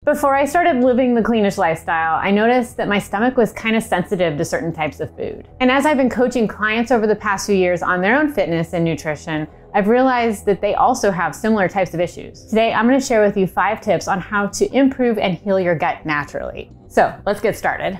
Before I started living the Cleanish lifestyle, I noticed that my stomach was kind of sensitive to certain types of food. And as I've been coaching clients over the past few years on their own fitness and nutrition, I've realized that they also have similar types of issues. Today, I'm going to share with you 5 tips on how to improve and heal your gut naturally. So let's get started.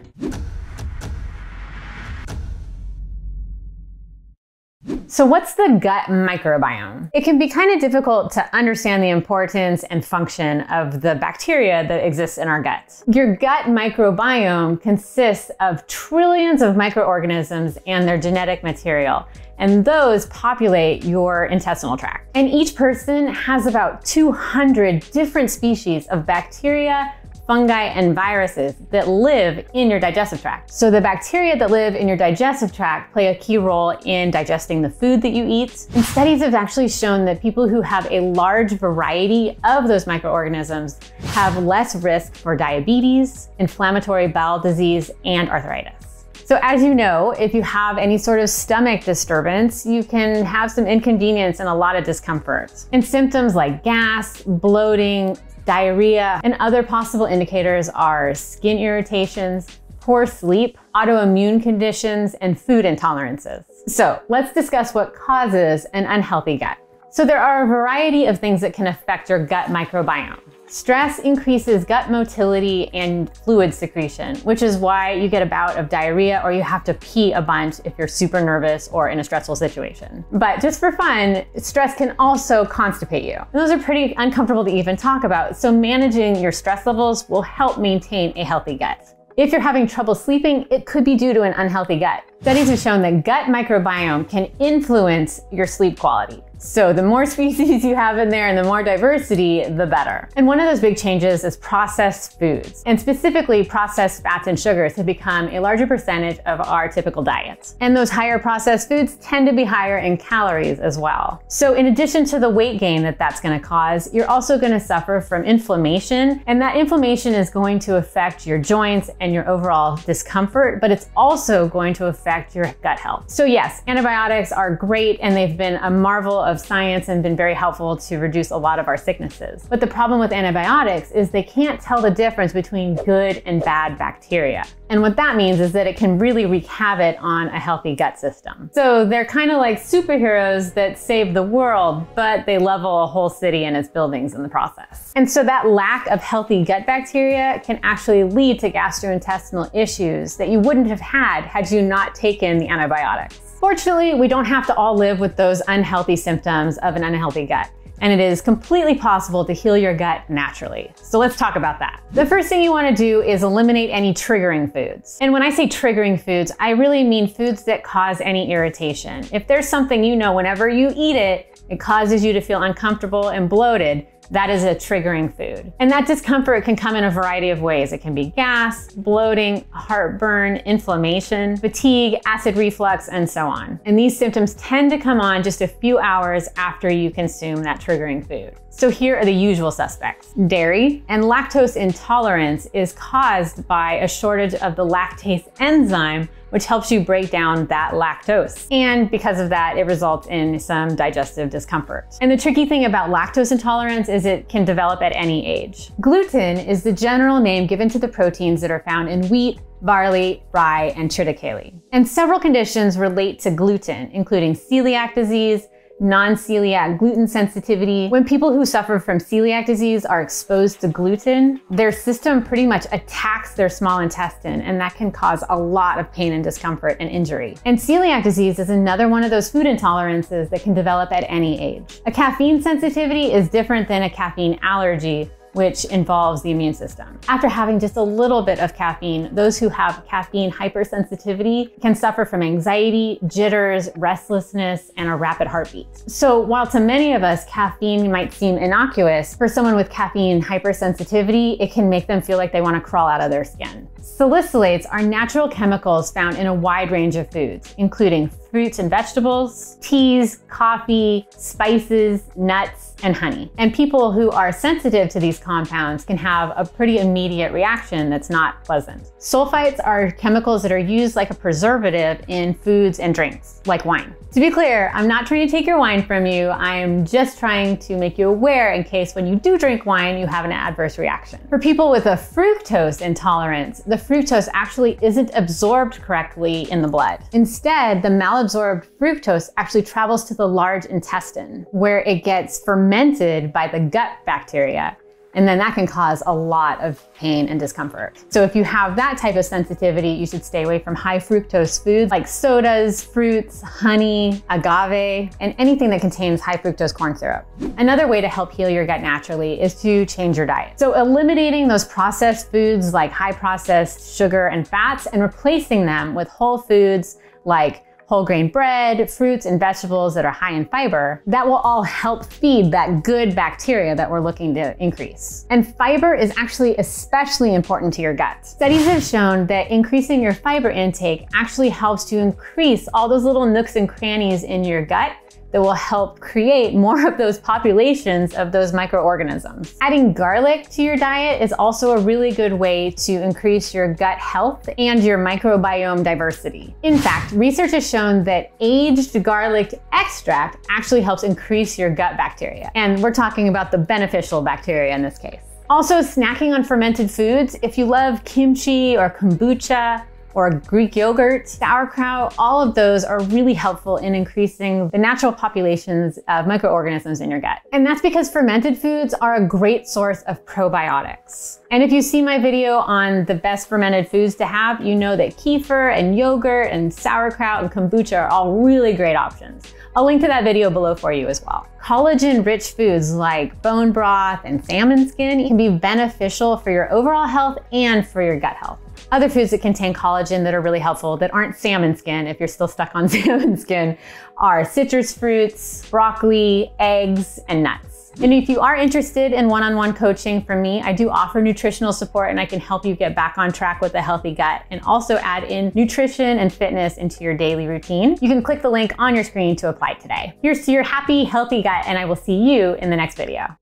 So what's the gut microbiome? It can be kind of difficult to understand the importance and function of the bacteria that exists in our guts. Your gut microbiome consists of trillions of microorganisms and their genetic material, and those populate your intestinal tract. And each person has about 200 different species of bacteria, fungi, and viruses that live in your digestive tract. So the bacteria that live in your digestive tract play a key role in digesting the food that you eat. And studies have actually shown that people who have a large variety of those microorganisms have less risk for diabetes, inflammatory bowel disease, and arthritis. So as you know, if you have any sort of stomach disturbance, you can have some inconvenience and a lot of discomfort. And symptoms like gas, bloating, diarrhea, and other possible indicators are skin irritations, poor sleep, autoimmune conditions, and food intolerances. So let's discuss what causes an unhealthy gut. So there are a variety of things that can affect your gut microbiome. Stress increases gut motility and fluid secretion, which is why you get a bout of diarrhea or you have to pee a bunch if you're super nervous or in a stressful situation. But just for fun, stress can also constipate you. And those are pretty uncomfortable to even talk about, so managing your stress levels will help maintain a healthy gut. If you're having trouble sleeping, it could be due to an unhealthy gut. Studies have shown that gut microbiome can influence your sleep quality. So the more species you have in there and the more diversity, the better. And one of those big changes is processed foods. And specifically, processed fats and sugars have become a larger percentage of our typical diet. And those higher processed foods tend to be higher in calories as well. So in addition to the weight gain that's going to cause, you're also going to suffer from inflammation. And that inflammation is going to affect your joints and your overall discomfort, but it's also going to affect your gut health. So yes, antibiotics are great and they've been a marvel of science and been very helpful to reduce a lot of our sicknesses. But the problem with antibiotics is they can't tell the difference between good and bad bacteria. And what that means is that it can really wreak havoc on a healthy gut system. So they're kind of like superheroes that save the world, but they level a whole city and its buildings in the process. And so that lack of healthy gut bacteria can actually lead to gastrointestinal issues that you wouldn't have had you not taken the antibiotics. Fortunately, we don't have to all live with those unhealthy symptoms of an unhealthy gut. And it is completely possible to heal your gut naturally. So let's talk about that. The first thing you want to do is eliminate any triggering foods. And when I say triggering foods, I really mean foods that cause any irritation. If there's something you know whenever you eat it, it causes you to feel uncomfortable and bloated, that is a triggering food. And that discomfort can come in a variety of ways. It can be gas, bloating, heartburn, inflammation, fatigue, acid reflux, and so on. And these symptoms tend to come on just a few hours after you consume that triggering food. So here are the usual suspects. Dairy and lactose intolerance is caused by a shortage of the lactase enzyme, which helps you break down that lactose. And because of that, it results in some digestive discomfort. And the tricky thing about lactose intolerance is it can develop at any age. Gluten is the general name given to the proteins that are found in wheat, barley, rye, and triticale. And several conditions relate to gluten, including celiac disease, non-celiac gluten sensitivity. When people who suffer from celiac disease are exposed to gluten, their system pretty much attacks their small intestine, and that can cause a lot of pain and discomfort and injury. And celiac disease is another one of those food intolerances that can develop at any age. A caffeine sensitivity is different than a caffeine allergy, which involves the immune system. After having just a little bit of caffeine, those who have caffeine hypersensitivity can suffer from anxiety, jitters, restlessness, and a rapid heartbeat. So while to many of us caffeine might seem innocuous, for someone with caffeine hypersensitivity, it can make them feel like they want to crawl out of their skin. Salicylates are natural chemicals found in a wide range of foods, including fruits and vegetables, teas, coffee, spices, nuts, and honey. And people who are sensitive to these compounds can have a pretty immediate reaction that's not pleasant. Sulfites are chemicals that are used like a preservative in foods and drinks, like wine. To be clear, I'm not trying to take your wine from you. I'm just trying to make you aware in case when you do drink wine, you have an adverse reaction. For people with a fructose intolerance, the fructose actually isn't absorbed correctly in the blood. Instead, the malabsorbed fructose actually travels to the large intestine, where it gets fermented by the gut bacteria. And then that can cause a lot of pain and discomfort. So if you have that type of sensitivity, you should stay away from high fructose foods like sodas, fruits, honey, agave, and anything that contains high fructose corn syrup. Another way to help heal your gut naturally is to change your diet. So eliminating those processed foods like high processed sugar and fats and replacing them with whole foods like whole grain bread, fruits, and vegetables that are high in fiber, that will all help feed that good bacteria that we're looking to increase. And fiber is actually especially important to your gut. Studies have shown that increasing your fiber intake actually helps to increase all those little nooks and crannies in your gut that will help create more of those populations of those microorganisms. Adding garlic to your diet is also a really good way to increase your gut health and your microbiome diversity. In fact, research has shown that aged garlic extract actually helps increase your gut bacteria. And we're talking about the beneficial bacteria in this case. Also, snacking on fermented foods. If you love kimchi or kombucha, or Greek yogurt, sauerkraut, all of those are really helpful in increasing the natural populations of microorganisms in your gut. And that's because fermented foods are a great source of probiotics. And if you see my video on the best fermented foods to have, you know that kefir and yogurt and sauerkraut and kombucha are all really great options. I'll link to that video below for you as well. Collagen-rich foods like bone broth and salmon skin can be beneficial for your overall health and for your gut health. Other foods that contain collagen that are really helpful that aren't salmon skin, if you're still stuck on salmon skin, are citrus fruits, broccoli, eggs, and nuts. And if you are interested in one-on-one coaching from me, I do offer nutritional support and I can help you get back on track with a healthy gut and also add in nutrition and fitness into your daily routine. You can click the link on your screen to apply today. Here's to your happy, healthy gut, and I will see you in the next video.